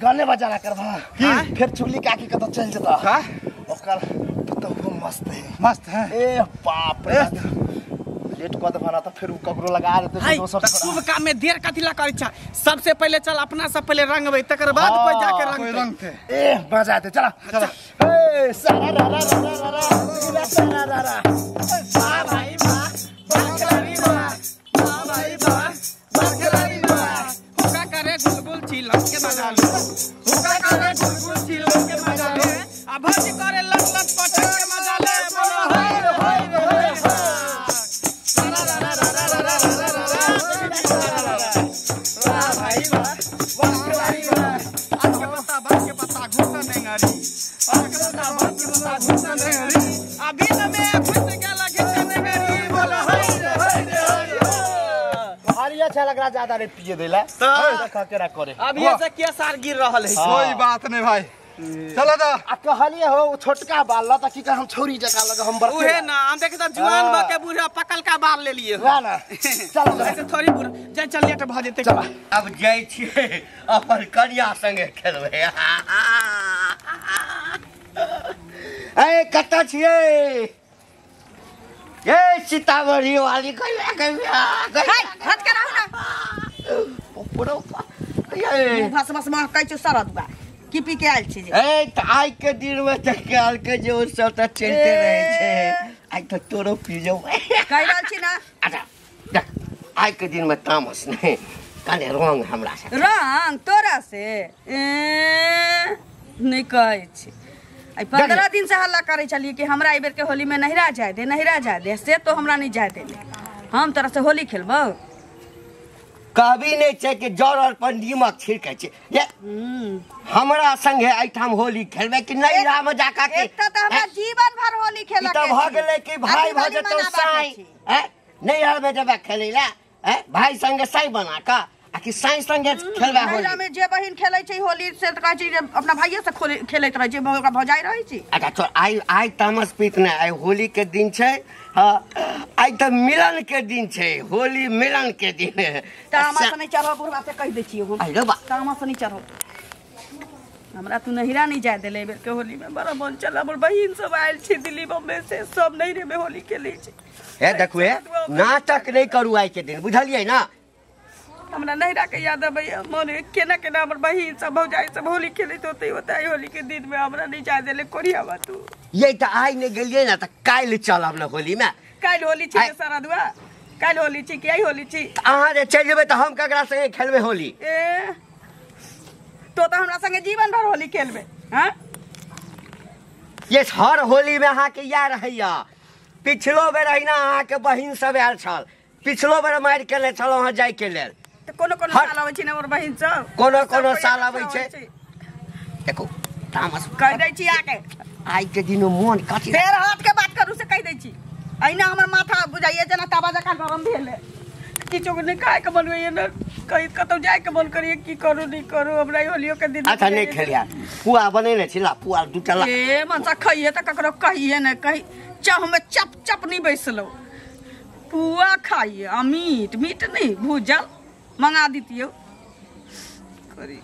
गाने बजाना कर फिर चुगली काकी कत चल जता ओकर तो वो मस्त है ए बाप रे लेट कद बना तो फिर ककरो लगा देते दोसर शुभ काम में देर कथिला करै छ सबसे पहले चल अपना सब पहले रंगबै तकर बाद कोई जाके रंगते ए बजाते चला ए सारा रा रा रा रा सारा रा रा वाह भाई वाह बाखलारी वाह वाह भाई वाह बाखलारी वाह हुका करे गुलगुल चिलम के मजा ले हुका करे गुलगुल चिलम के मजा ले आ भज करे लट लट पटक के मजा ले बोलो हाय हाय सारा रा रा रा रा रा वाह भाई वाह बाखलारी वाह आज के पत्ता घुसा नेंगारी बाखलारी पत्ता घुसा नेंगारी अभी न में घुस गेला घिसे नेंगारी बोलो हाय हरिया अच्छा लग रहा ज्यादा रे पिए देला खा के रख करे अभी ऐसे क्या सार गिर रहल है कोई बात नहीं भाई चलो तो आ कहलिए हो छोटका बाल ला ताकि हम छोरी जका लग हम बरके उहे ना हम देखे त जुआन बा के बूढ़ा पकल का बाल ले लिए ना ना चलो ऐसे थोड़ी बूढ़ा जा चल लेट भ जेते चल अब जाय छिए अपन कन्या संगे खेलबे ए कत छिए ये सीतामढ़ी वाली कहिया हट कर ना पुरो ये भास भास में कहै छ सरद बा की पी के आइल छी जे ए त आइ के दिन में त काल के जो सब त चलते रहे छे आइ त तोरो पी जाऊ कहि रहल छी ना अच्छा देख आइ के दिन में तामस नहीं काले रंग हमरा से रंग तोरा से नहीं कहै छी आई 15 दिन से हल्ला करे चलिए कि हमरा ई बेर के होली में नहिरा जाय दे से तो हमरा नहीं जाय दे हम तोरा से होली खेलबो कभी नहीं छे कि जर और पंडीमक छिड़के छे ये हमरा संगे आइठाम होली खेलबे कि नहीं राम जाका के एकटा त हमरा जीवन भर होली खेला के त भ गेले कि भाई भ जतो साई नहीं हर में जब खेलेला भाई संगे साई बना का आ कि साई संगे खेलबे होली महिला में जे बहिन खेलै छै होली से त कहै छै अपना भाइये से खेलैत रहै छै ओकरा भजाई रहै छै अच्छा तो आई तामस पीत ने आई होली के दिन छे आई त मिलन के दिन छे होली मिलन के दिन तामा से नहीं चढ़ो बुढ़वा से कह दे छियो हम आई रे बा तामा से नहीं चढ़ो हमरा तू नहिरा नहीं जाय देले बेर के होली में बड़ा मन चला हमर बहिन सब आइल छी दिल्ली बम्बे से सब नहिरे में होली खेलै छै ए देखू ए नाटक नहीं करू आई के दिन बुझलियै ना हमरा नहिरा के याद आबै मन केना केना हमर बहिन सब भौजाई सब होली खेलैत होते होली के दिन में हमरा नहीं जाय देले कोरिया बा तू ये त आई नहीं गेलियै ना त काल चलब ना होली में काल होली छी सारा दुआ काल होली छी कि आई होली छी अहाँ जे चल जेबै त हम ककरा संगे खेलबै होली ए तो हमरा संगे जीवन भर होली खेलबे हां ये हर होली में अहाँ के या रहैया पिछलो बेर अहिना अहाँ के बहिन सब आयल छल पिछलो बेर मारि के ले छलो अहाँ जाय के लेल त कोनो साल आबै छै ना हमर बहिन सब कोनो साल आबै छै देखो तामस कह दै छी आके आई के दिन मन कथि फेर हाथ के बात करू से कह दै छी अहिना हमर माथा बुझाइए जेना तावा जका गरम भेल है किछो नहीं खाए के बनबैए न कहीं कतौ जाए के मन करिए की करू नहीं करू हमरा होलियो के दिन अच्छा नहीं खेलिया पुआ बनेने छिला पुआ दू चला ए मनसा खाइए त ककरो कहिए न कहि चाह में चप चप नहीं बैसलो पुआ खाइए आ मीट नहीं भूजल मंगा दीतियो करी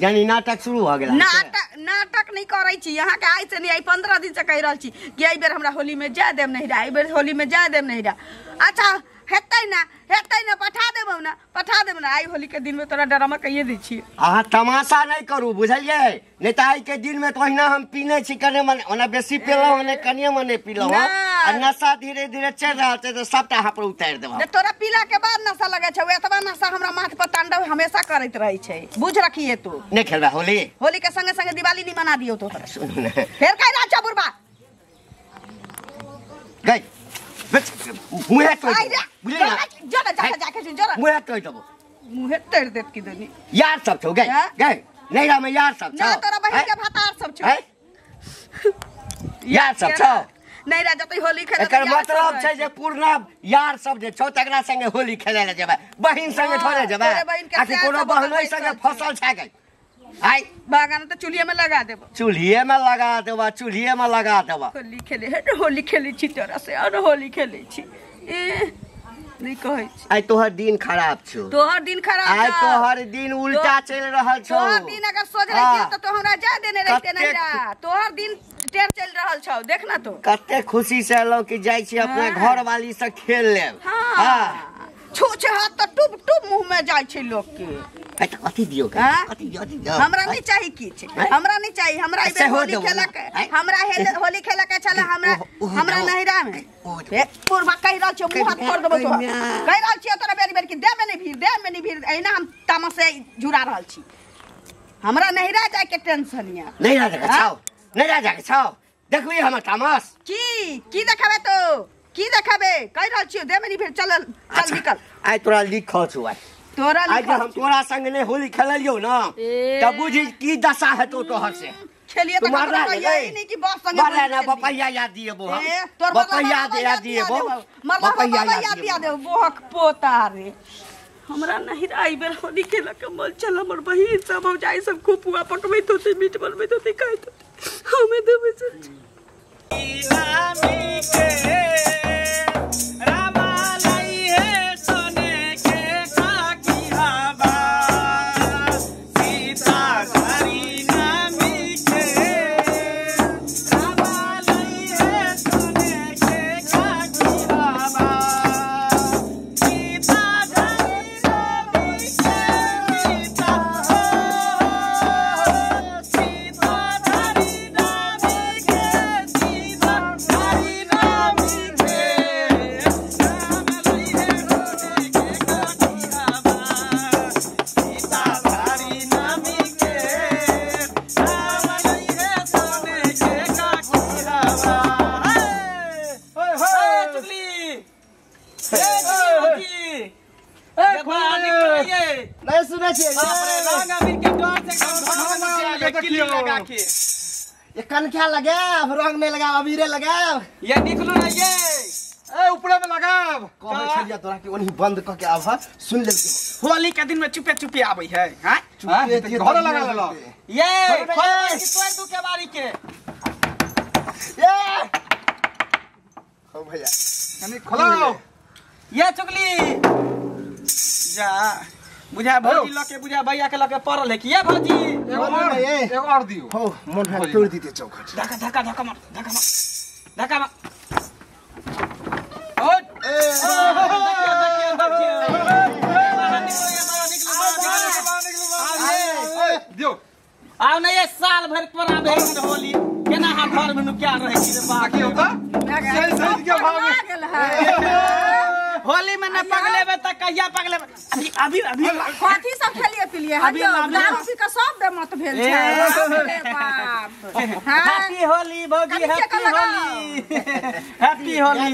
यानी नाटक शुरू हो गेल नाटक नहीं करे छी यहाँ के आइ से नहीं आई 15 दिन से कह रहल छी कि एहि बेर हमरा होली में जाय देम नहीं रहा एहि बेर होली में जाय देम नहीं रहा अच्छा हेतै ना पठा देब ना आई होली के दिन में तोरा डरामा कहिए दै छी अहाँ तमाशा नहीं करू बुझलिए नहीं तो आई के दिन में तो अहिना हम पीने छी कने मने ओना बेसी पीलहुँ ओने कनिए मने पीलहुँ आ नशा धीरे धीरे चल रहल छै तो सबटा अहाँ पर उतार देब तोरा पीला के बाद नशा लगे छै एतबा नशा हमरा माथ पर तांडव हमेशा करैत रहे छै बुझ रखिए तू नहीं खेलबा होली के संगे संगे दिवाली नहीं मना दियो तो सुन ना फिर कह रहा छ बुरबा गई मुहे तो मुहे तो मुहे तोड़ देत की दनी यार सब छौ गई गई नैरा में यार सब छौ ना तोरा बहिन के भतार सब छौ यार सब छौ नैरा जतै होली खेले एकर मतलब छै जे पूर्ण यार सब जे छौ तकरा संगे होली खेले ले जेबै बहिन संगे थोड़े जेबै आकि कोनो बहनोई संगे फसल छै गई आई बागान तो चूल्हे में लगा देबो चूल्हे में लगा देबा होली खेले छी तोरा से और होली खेले छी ए नहीं कहै छी आई तोहर दिन खराब छौ तोहर दिन खराब आई तोहर दिन उल्टा चल रहल छौ तोहर दिन अगर सोच रही त तो हमरा जा देने रहते नहीं तोहर दिन टेर चल रहल छौ देख ना तो कते खुशी से एलौ कि जाई छी अपने घर वाली से खेल लेब हां छूछ हाथ तो टुब टुब मुंह में जाय छै लोग के त कथि दियो कथि दियो हमरा नहीं चाहिए किछ हमरा नहीं चाहिए हमरा इबे होली खेला के हमरा होली खेला के चला हमरा नहिरा में पूर्वा कह रहल छौ मुंह हाथ फोड़ देबो तो कह रहल छी तोरा बेरी बेरी की दे में नहीं भीड़ एना हम तामसे जुड़ा रहल छी हमरा नहिरा जाय के टेंशन या नहिरा जाके छौ देखबी हमर तामस की देखाबे तो की देखाबे कह रहल छी दे में नहीं भीड़ चल निकल आई तोरा लिखौ छौ तोरा आज हम तोरा संग ने होली खेलियो ना तब बुझी की दशा हेतो तोहर से खेलिए त नहीं कि बॉस संग मारला ना बपैया याद दिएबो हम बपैया दिएबो बपैया याद दे बोहक पोता रे हमरा नहीं आई बेर होली खेला के मन चल हमर बहिन सब हो जाई सब खूब पुआ पकबैत होते मीट बनबैत होते कहैत हमें देबे इलामी के ये कनखिया लगे रंग में लगा अबीरे लगा ये निकलो ना ये ए ऊपर में लगाव कहै छलिया तोरा के ओनी बंद क के आब सुन ले होली के दिन में चुपे आबै है हां चुपे घर लगा लेलो ये खोल की तोड़ दू के बारी के ये हो भैया कनी खोलो ये चुगली जा बुझा भौजी लके बुझा भैया के लके पड़ल है कि ये भौजी एगो और दियो हो मन हाथ तोड़ दीते चौखट धक्का मार दियो आओ ना ये साल भर पर आबे होली केना हम घर में क्या रहे छी बाकी होता सही के भाव में होली में न पगलेबे त कहिया पगलेबे अभी कथी सब खेलिए पिलिए अभी दारू पी के सब बे मत भेल छै रे बाप हैप्पी होली भौजी हैप्पी होली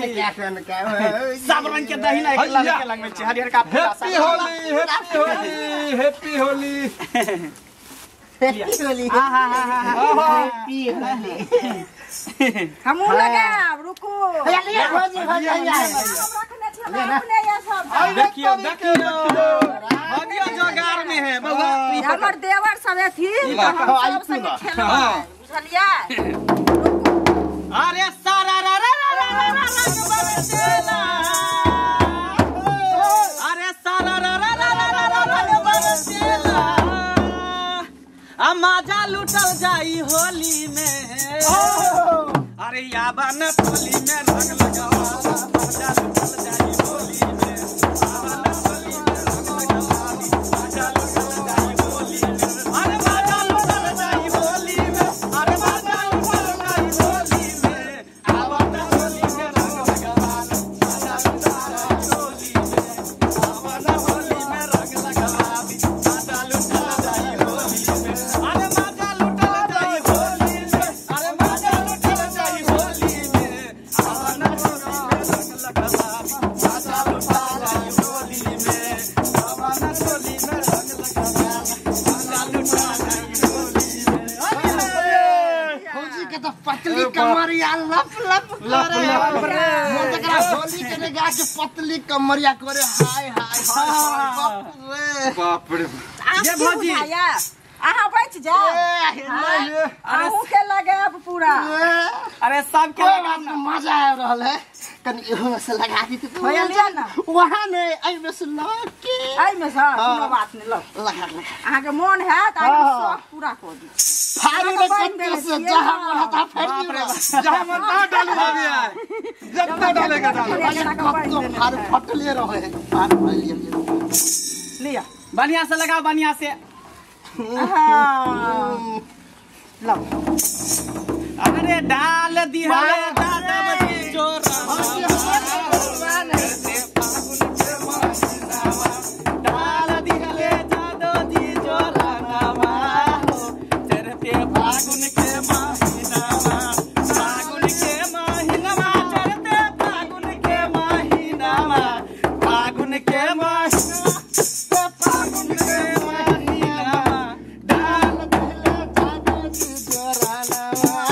सब रंग के दही ना के लग में छै हरियर का हैप्पी होली हैप्पी होली हमू लगाब रुकू भौजी हम रखने छी हम अपने ये सब देखियो भौजी जोगार में है बउआ हमर देवर सब थी सब संगे खेलो बुझलिए अरे सारा रा रा रा रा रा बरसेला अरे सारा रा रा रा रा रा बरसेला आ मजा लुटल जाई होली में अरे याबन होली में रंग लगावा मजा लुटल जाई होली में याबन होली में रंग लगावा मजा लुटल जाई होली में अरे मजा लुटल जाई होली में अरे मजा लुटल जाई होली में याबन होली में रंग लगावा मजा लुटल जाई होली में याबन होली में रंग लगावा मजा लुटल जाई होली में अरे मजा लुटल जाई होली में अरे मजा लुटल जाई होली में याबन होली में रंग लगावा मजा लुटल जाई होली में याबन होली में रंग लगावा मजा लुटल जाई होली में भौजी के तो पतली कमरिया लप लप करे मोटकरा होली के ने गा के पतली कमरिया करे हाय हाय बाप रे ये भौजी अहाँ बच जाओ अहू के लगाब पूरा अरे सबके मजा आ रहल है कनी एहो से लगा दी तो भैया ले ना वहां नहीं आई में से लके आई में से कोनो बात नहीं लो लगा अहाँ के मन है त अहाँ सब पूरा कर दी फाड़ी में कत्ते से जहां रहता फाड़ी जहां मन ना डालू भाभी है जब तक डालेगा कत्तो फाड़ फटले रहे फाड़ लिए लिया बढ़िया से लगाओ बढ़िया से लो अरे डाल दिया दादा बजी चोरा डाल दिया दादा जी चोरा नामा चरते फागुन के महीनावा फागुन के महीनावा चरते फागुन के महीनावा फागुन के महीना फागुन के महीनावा डाल दिया दादा जी चोरा नामा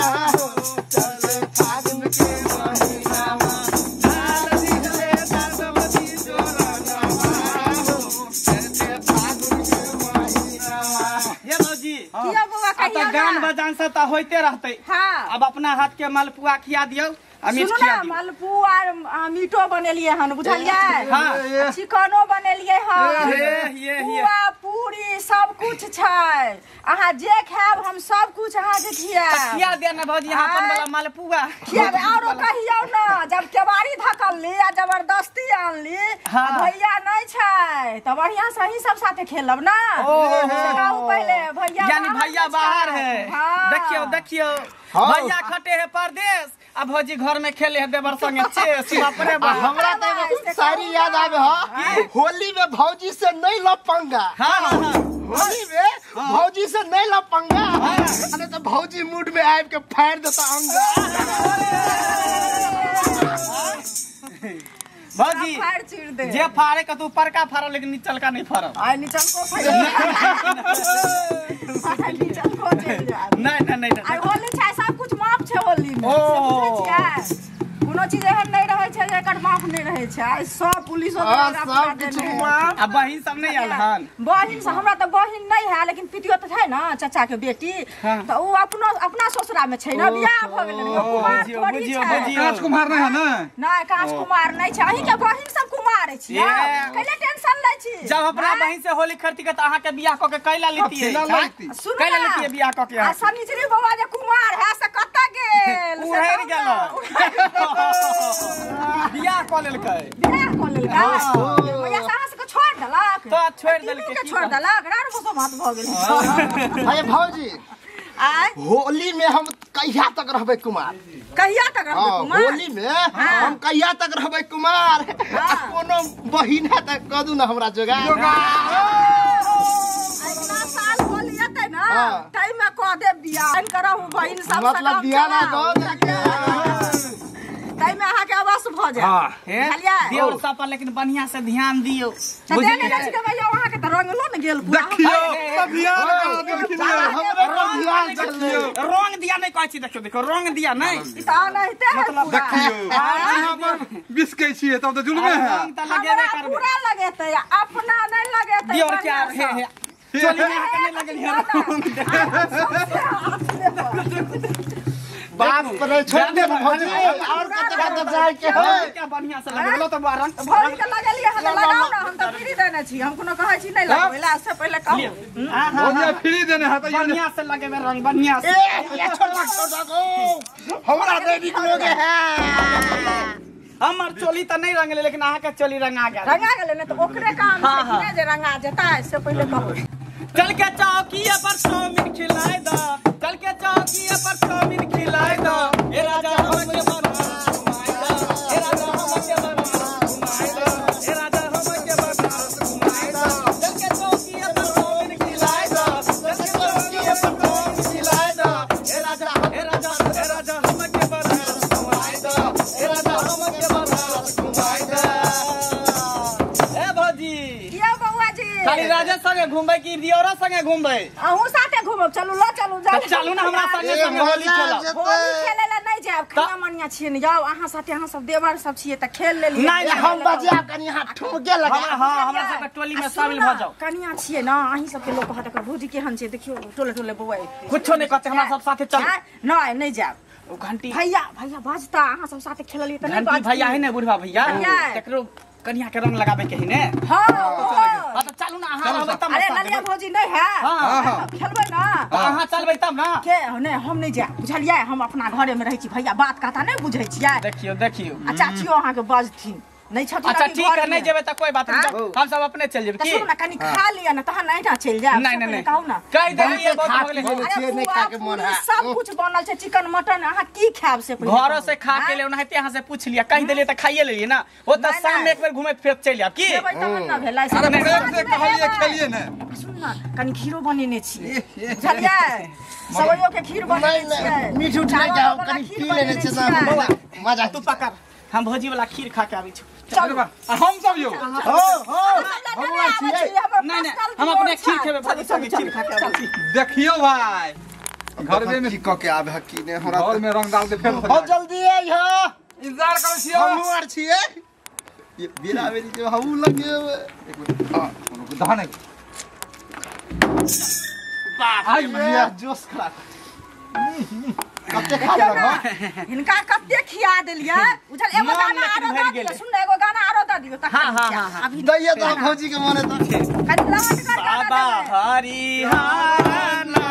चले फागुन के महीनावा डाल दिया दादा जी चोरा नामा चले फागुन के महीनावा ये लो जी किया बुआ अब कहिया तो गान बजान से तो होते रहते हां अब अपना हाथ के मालपुआ खिया दियो अमीर सुनो खिया ना दियो मालपुआ और मीठो बनेलिए हन बुझलिए हाँ। चिकनो बनेलिए हन ये पुआ पूरी सब कुछ छै अहाँ जे खायब हम सब कुछ अहाँ के खियाब खिया देना भौजी यहाँ अपन वाला मालपुआ खियाब औरो कहियो ना जब केवाड़ी धकल ली आ जबरदस्ती आनली हाँ। भैया नहीं छै त बढ़िया से ही सब साथे खेलब ना सिखाऊ पहले भैया यानी भैया बाहर है हाँ। देखियो देखियो भैया खटे है परदेश अब भौजी घर में खेले है देवर संगे चेस अपने हमरा तो एगो शायरी याद आवे ह होली में भौजी से नहीं लपंगा हाँ हाँ हाँ होली में भौजी से नहीं लपंगा अरे तो भौजी मूड में आए के फाड़ देता अंगा भौजी फाड़ चीर दे जे फाड़े का तू परका फाड़ो लेकिन नीचल का नहीं फाड़ो आई नीचल को नीचल को चल जा नहीं आई होली छै सब कुछ माफ छै होली में ओ। बुझै छियै कोनो चीज एहन नहीं रहे छै जे एकर माफ नहीं रहे छै आई सब पुलिसो द्वारा अपना देने है अब बहिन सब नहीं आयल हन बहिन से हमरा तो बहिन नहीं है लेकिन पितियो तो है ना चाचा के बेटी हाँ। तो वो अपना ससुरा में छै ना बियाह भ गेलै ना कुमार थोड़ी बुझियो छै बुझियो राजकुमार नहीं है ना नहीं काजकुमार नहीं छै अहीं के बहिन सब कुमार छी ये। कैले टेंशन लै छी जब अपना बहिन से होली खरती के तो अहाँ के बियाह क के कैला लेती है सुन कैला लेती है बियाह क के आ सनिचरी बाबा जे कुमार है से कत गेल से उहैर कहू गेल ना। बियाह क लेलकै बियाह क लेलकै भैया साहस के छोड़ देलक तो छोड़ तीनू देलकै के की छोड़ बात? देलक रार बसो भात भ गेल अरे भौजी आय होली में हम कहिया तक रहबे कुमार कहिया तक रहबै हाँ, कुमार होली में हम कहिया तक रहबे कुमार आ कोनो बहिना तक कदू ना हमरा जोगा इतना साल होली एतै ना हाँ। तै में क दे बियाह करहु बहिन सब मतलब बियाह ना दो तै में अहाँ के अवश्य भ जाए। हां बुझलियै देवर सब पर लेकिन बढ़िया से ध्यान दियो। बुझलियै देने के भैया वहां के त रंगलो न गेल पूरा। देखियो ध्यान करा देखियो ध्यान देखियो रंग दिया नहीं कहै छी। देखियो देखो रंग दिया नहीं ई त नहिते मतलब देखियो यहाँ पर बिस्कै छियै तब त जुलमे है। रंग त लगेबे हमरा करबे। पूरा लगेतै अपना नहीं लगेतै। देवर क्या हे हे चोली में हाथ नहीं लगल है बाप रे छोड़ दे भौजी और कते जाय के है क्या बढ़िया से लगेलो तो रंग भौजी के लगेलिए हम लगाओ ना हम त फ्री देने छी। हम कोनो कहै छी नहीं लगेला से पहले कहू। भौजी फ्री देने है त बढ़िया से लगेबे रंग बढ़िया से। ये छोड़ दो हमरा दे निकलोगे है। हमर चोली त नहीं रंगले लेकिन अहाँ के चोली रंगा गेल। रंगा गेलै ने त ओकरे काम छै कि ने जे रंगा जेता से पहले कहू। चल के चौकीए पर चाउमीन खिलाए द। चल के चौकीए पर चाउमीन खिलाए द। ए राजा हमके बना घुमाए द। ए राजा हमके बना घुमाए द। ए राजा हमके बना घुमाए द। चल के चौकीए पर चाउमीन खिलाए द। चल के चौकीए पर चाउमीन खिलाए द। ए राजा हमके बना घुमाए द। ए राजा हमके बना घुमाए द। ए भौजी किया बउआ जी खाली राजा संगे घूमबै की दियोरा संगे घूमबै? अहू साथे घूमब। चलू ल चलू जाओ। चलू ना हमरा संगे संगे होली खेलब। होली खेले ला नहीं जाब। खनिया मनिया छिए नहीं जाओ। अहाँ साथे अहाँ सब देवर सब छिए त खेल लेलिए। नहीं हम बजिया कनी हाथ ठुमके लगा। हां हमरा सबके टोली में शामिल भ जाओ। कनिया छिए ना अहीं सबके लोग कहत कर भौजी केहन छै देखियो टोले टोले बउआ कुछो नहीं कहते हमरा सब साथे चल। नहीं नहीं जाब। ओ घंटी भैया भैया बाजता अहाँ सब साथे खेललिए त नहीं घंटी बाजती। भैया है ने बुढ़वा भैया भैया। एकरो कन्या के रंग लगाबे के है ने। हां हां तो चलू ना अहाँ रहबै तब अरे ललिया भौजी नहीं है। हां खेलबै ना अहाँ चलबै तब ना। के नहीं हम नहीं जाब। बुझलिए हम अपना घरे में रहै छी। भैया बात कहता नहीं बुझै छियै। देखियो देखियो आ चाचियो अहाँ के बाजथिन नहीं छथिन। अच्छा ठीक है नहीं जेबै त कोई बात नहीं हम सब अपने चल जेबै की। सुन ना कनी खा लिया ना तहन नहीं ना चल जाब। नहीं नहीं कहू ना कह देलिए बहुत हो गेलै। छिए नहीं खा के मन है। सब कुछ बनल छै चिकन मटन अहाँ की खाब से पहिले घरों से खा के ले ओनाहिते अहाँ से पूछ लिया कह देलिए त खाइए लेलिए ना। ओ त शाम में एक बेर घूमे फिर चल जाब की। जेबै तहन ना भेलै। अरे प्रेम से कहलिए खेलिए ने। सुन ना कनी खीरो बनेने छी। बुझलिए सवैयो के खीर बनेने छी। मीठ उठ नहीं जाओ कनी पी लेने छै ना मजा। तू पकड़ हम भौजी वाला खीर खा के आबै छी। चल हम सब यो हो भगवान छिए। नहीं नहीं हम अपने खीर खेबे भौजी संगे खीर खा के आबै छी। देखियो भाई घर में की क के आबे हकी ने हमरा घर में रंग डाल के फेर बहुत जल्दी आइहो। इंतजार करै छियो हम आर छिए। ये बिना मेरी जो हम लगे एक मिनट हां धान बाप आई ये जोश खा कते खा लगा। हिनका कते खिया देलिए। बुझल एगो मन गाना लेकिन आरो भरि द गेलै। दियो। सुन एगो गाना आरो द दियो तखन हाँ, हाँ, खिया। हाँ, हाँ। अभी दैया तो भौजी के माने तो कनी लौट कर बाबा हरिहाना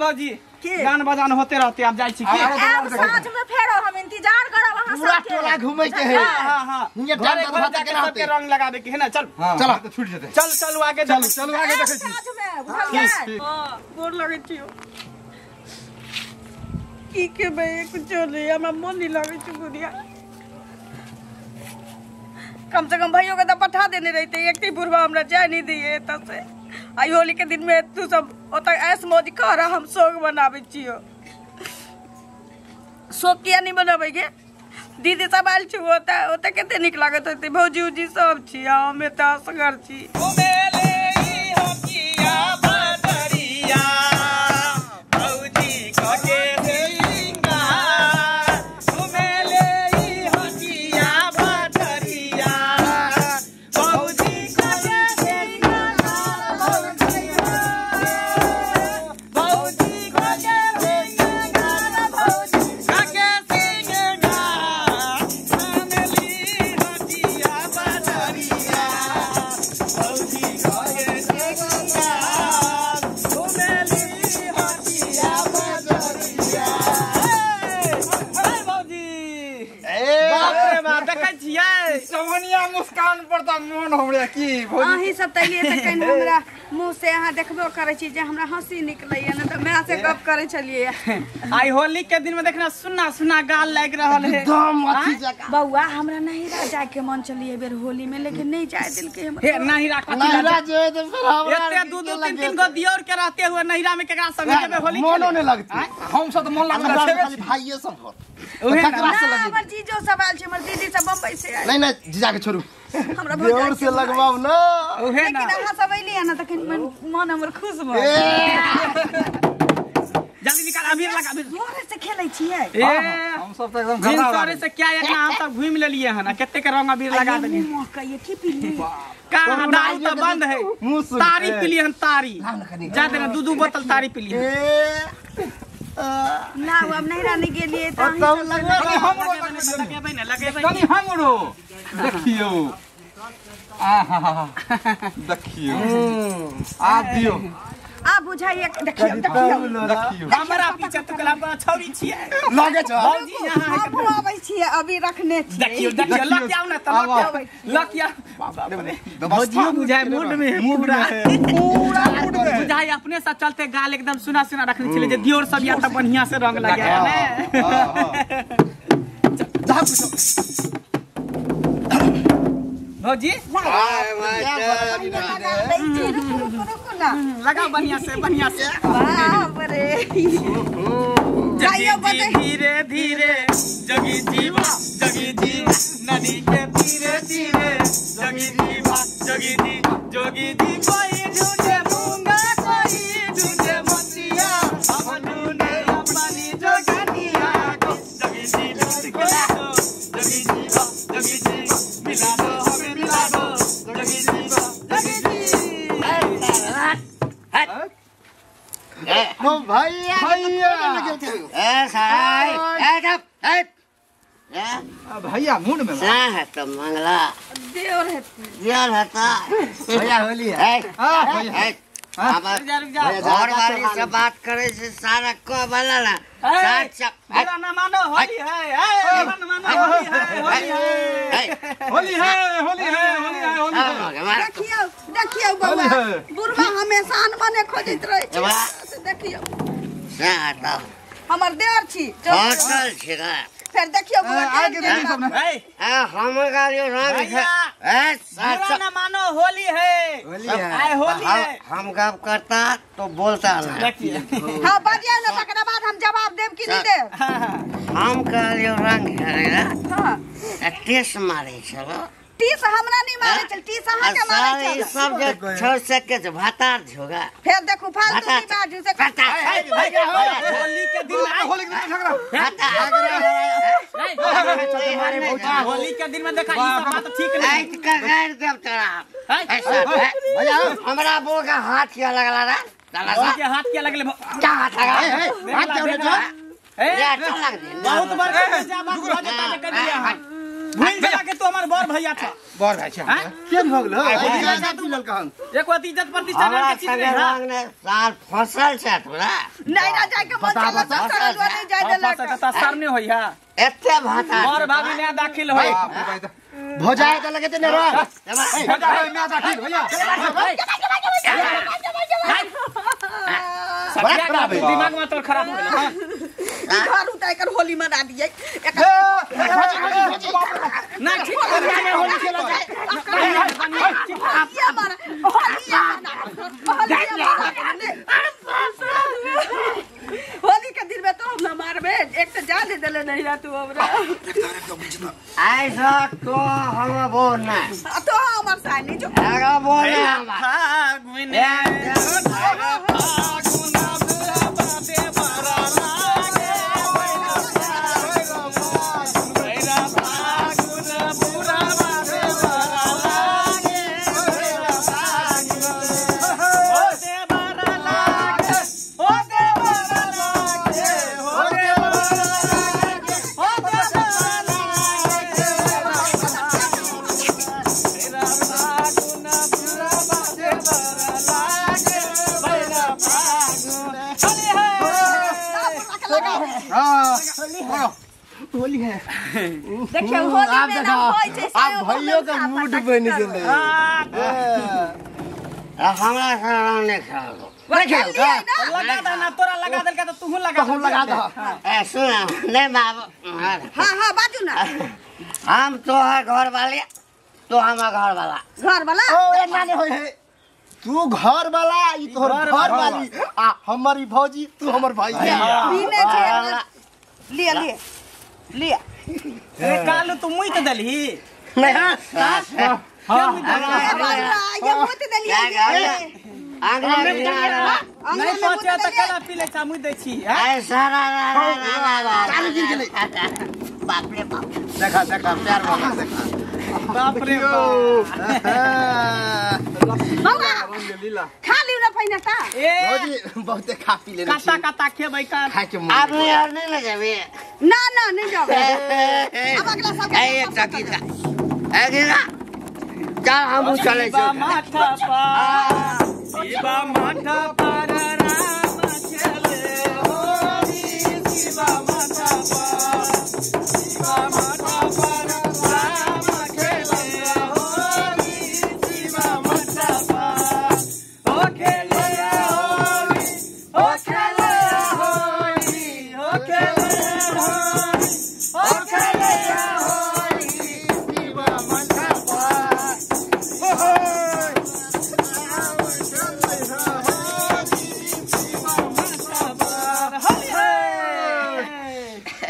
भौजी गान बजान होते रहते आप जाई छी की। अब साँझ में फेरो हम इंतजार करब अहाँ पूरा सबके। टोला घूमे के है। हां हां ये घरे टाइम घरे भात जाके के नाते सबके रंग लगाबे के है ना। चल चल तो छूट जेते। चल चलू आगे चल चलू आगे देखै छी। साँझ में बुझलिए। ठीक। गोर लगै छियो की के बे कुछ नहीं हमरा मन नहीं लगै छै गुड़िया। कम से कम भाइयों के तो पठा देने रहते। एक ही बुढ़वा हमरा जाय नहीं दिए तब से आई होली के दिन में तू सब ओतय ऐस मौज कर हम सोग बनाबै छियो। सोग किया नहीं बनाबै गे दीदी सब आयल छी ओतय कते नीक लागत होते। भौजी उजी सब छी हमे त असगर छी। घुमेले हो किया बदरिया भौजी कके देंगा। घुमेले हो किया बदरिया भौजी कके देंगा। भौजी कके देंगा। भौजी कके देंगा। घुमेली हो किया बदरिया चवनिया मुस्कान पड़ता मन हमरे की अहीं सब तलिए त कहीं हमरा मुंह से अहाँ देखबो करे छी जे हमरा हंसी निकलैया न त मैं से गप करे छलिए। आई होली के दिन में देखना सुना सुना गाल लाग रहल है एकदम अच्छी जगह। बउआ हमरा नहीं रह जाए के मन चलिए बेर होली में, लेकिन नहीं जाए दिल के हम। हे नहिरा कथि नहीं ला राजे तो फिर हमरा एते दू दू तीन तीन गो दियोर के रहते हुए नहिरा में केकरा संग जेबे होली मनो खेले? नहीं लगती हम सब तो मन लगता है खाली भाईये सब हो ओहे ना। ककरा से ना, लगे हमर जीजो सब आयल छै, हमर दीदी सब बम्बई से आयल। नहीं नहीं जीजा के छोड़ू हमरा जोर से लगवाओ ना ओहे ना। लेकिन अहाँ सब अइली न त कहीं मन हमर खुश भ जल्दी निकाल अबीर लगा अबीर। मोरे से खेलै छियै। ए हम सब तो एकदम जिन घबरा तोरे से क्या एक ना हम सब घूम लेलिए हन केते के रंग अबीर लगा देलिए। मुंह कहिए की पीली का दारू तो बंद है मुंह सुन तारी पीलिए हन तारी जा देना दू दू बोतल तारी पीलिए। ना अब नहीं रानी गेलिए त तब लगवा हमरो लगेबै ना लगेबै कनी हमरो देखियो आहा देखियो आ दियो आ बुझाइए देखियो देखियो देखियो हमरा पीछे तो कला पर छौरी छिए लगे छ भौजी यहाँ है हम आबै छियै अभी रखने छियै। देखियो देखियो लक आउ ना तब लक या भौजियो बुझाए मूड में पूरा पूरा मूड में बुझाए अपने से चलते गाल एकदम सुना सुना रखने छले जे दियोर सब या त बढ़िया से रंग लगे है ना। जा पूछो भौजी लगाओ बढ़िया से बाप रे जाइयो बते धीरे धीरे जगी जीवा नदी के धीरे धीरे जगी जीवा जोगी जी कोई ढूंढे मूंगा कोई ढूंढे मतिया हम ढूंढे अपनी जोगनिया जगी जी मिला दो हमें मिला दो जगी जी ओ भैया ए साई ए जब भैया मूड में क्या है तो मंगला देवर है यार हता भैया होली है ए घर वाली से बात करे से सारा को वाला ना साथ सब बुरा ना मानो होली है बुरा ना मानो होली है देखियो बाबा बुढ़वा हमेशा अनमने खोजैत रहे छै। देखियो साथ हमर देवर छी होटल छिरा फिर देखियो आगे देखिए सब ना हम गालियो रंग है बुरा ना मानो होली है होली है हम गप करता तो बोलता ना हां बजिया ना तकरा बाद हम जवाब देब कि नहीं देब। हम गालियो रंग है ना हां टेस्ट मारे चलो तीस हमरा नहीं मारे चल तीस अहाँ के मारे चल सब जे छोड़ सके से भातार झोगा फिर देखो फालतू की बात से होली के दिन होली के दिन झगड़ा होली के दिन में देखा ई सब बात ठीक नहीं ऐट का गैर देव तेरा ऐसा भैया हमरा बोल का हाथ किया लगला रे साला सा के हाथ के लगले क्या हाथ लगा हाथ क्यों रे ये अच्छा लग दे बहुत बार से बात हो जाता है कर दिया भूल गया कि तू हमार बड़ भैया था बर भाई छ के भ गेलो तू ललका हम एक बात इज्जत प्रतिष्ठा के चीज संगे है रंग ने साल फसल से तोरा नहीं ना जाके मन चला ससुराल वाले जाय देलक पता सामने होइया एते भाता और भाभी ने दाखिल होई भोजाए त लगे ते ने रो भोजाए मैं दाखिल भैया सच्चा खराब दिमाग में तो खराब हो गेल घर उतार कर होली मना दिए ना ठीक है होली खेला ये मारा होली के दिन में तो हम ना मारबे एक तो जाने देले नहीं रा तू हमरा ऐसा तो हम बोलना तो हमर सानी जो आगा बोले हम फागुने होली है। देखिए होली में ना होय छै आप भैया का मूड बन गेलै। हमरा सामने खेलो लगा दे ना, तोरा लगा देल के तो तू लगा दो। ए सुन नहीं बाबू। हां बाजू ना। हम तोहर घर वाले, तो हमार घर वाला। घर वाला ओ एना नहीं होय है। तू घर वाला, ई तोहर घर वाली, आ हमारी भौजी, तू हमर भाई। पीने छै लिया लिया लिया। ए कालू तू मुई तो दलही नहीं ये मोते दलिया नहीं पहुंचे त कला पी ले चा मुई दै छी। ऐसा बाप रे बाप। देखा देखा प्यार वाला देखा। बाप रे बाबा खा लियो ना पहिने ता। ए भौजी बहुते खा पी लेने काटा काटा खेबै का खा के मन। आप नहीं ले जाबे। ना ना नहीं जाओगे। अब अगला सब एक टकी का एक ना चल हम चले शिवा माथा पर शिवा माथा पर राम खेले होली। शिवा माथा पर शिवा माथा पर राम खेले होली। शिवा माथा पर ओ खेले होली, ओ खेले होली, ओ खेले होली, ओ खेले होली। शिवा माथा पर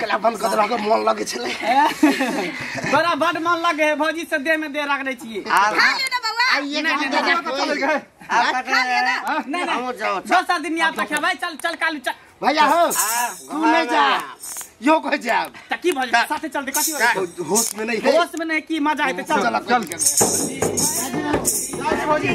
कला बंद कर दला के मन लगे छले। बड़ा बड मन लगे है भौजी से देह में दे रख दे छी। खा लियो ना बाबा। आइए ना चल गए। नहीं हम जाओ। दो सात दिन यहाँ तक है भाई। चल चल कालू चल। भैया हो तू नहीं जा, यो को जा। तकी भौजी साथे चल दे कथी होश में नहीं है। होश में नहीं की मजा है। चल चल चल के भौजी